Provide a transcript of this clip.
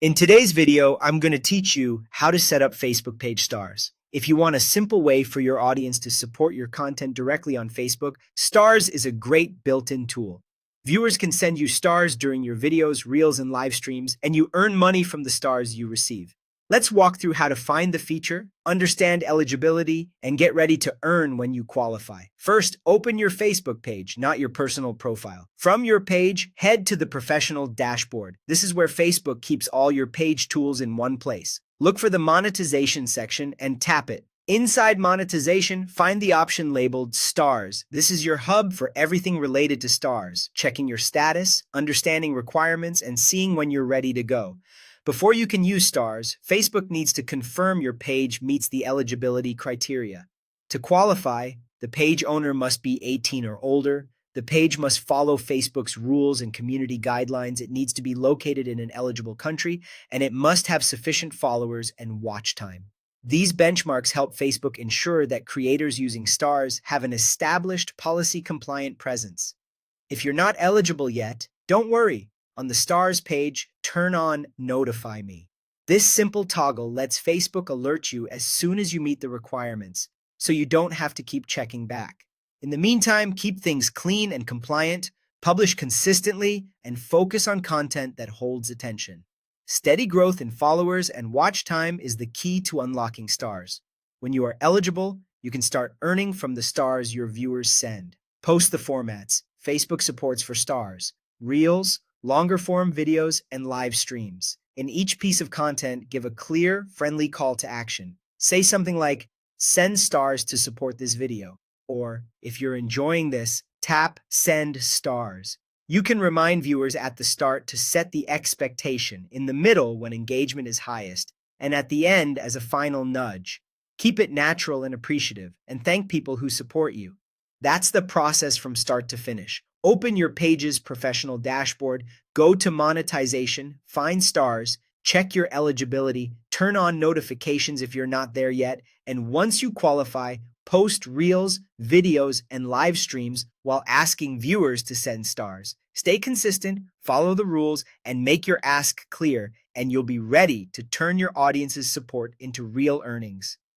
In today's video, I'm going to teach you how to set up Facebook page stars. If you want a simple way for your audience to support your content directly on Facebook, stars is a great built-in tool. Viewers can send you stars during your videos, reels, and live streams, and you earn money from the stars you receive. Let's walk through how to find the feature, understand eligibility, and get ready to earn when you qualify. First, open your Facebook page, not your personal profile. From your page, head to the professional dashboard. This is where Facebook keeps all your page tools in one place. Look for the monetization section and tap it. Inside monetization, find the option labeled Stars. This is your hub for everything related to stars, checking your status, understanding requirements, and seeing when you're ready to go. Before you can use stars, Facebook needs to confirm your page meets the eligibility criteria. To qualify, the page owner must be 18 or older. The page must follow Facebook's rules and community guidelines. It needs to be located in an eligible country, and it must have sufficient followers and watch time. These benchmarks help Facebook ensure that creators using stars have an established policy-compliant presence. If you're not eligible yet, don't worry. On the stars page, turn on Notify Me. This simple toggle lets Facebook alert you as soon as you meet the requirements, so you don't have to keep checking back. In the meantime, keep things clean and compliant, publish consistently, and focus on content that holds attention. Steady growth in followers and watch time is the key to unlocking stars. When you are eligible, you can start earning from the stars your viewers send. Post the formats Facebook supports for stars, Reels, longer form videos, and live streams. In each piece of content, give a clear, friendly call to action. Say something like, send stars to support this video. Or, if you're enjoying this, tap send stars. You can remind viewers at the start to set the expectation, in the middle when engagement is highest, and at the end as a final nudge. Keep it natural and appreciative, and thank people who support you. That's the process from start to finish. Open your page's professional dashboard, go to monetization, find stars, check your eligibility, turn on notifications if you're not there yet, and once you qualify, post reels, videos, and live streams while asking viewers to send stars. Stay consistent, follow the rules, and make your ask clear, and you'll be ready to turn your audience's support into real earnings.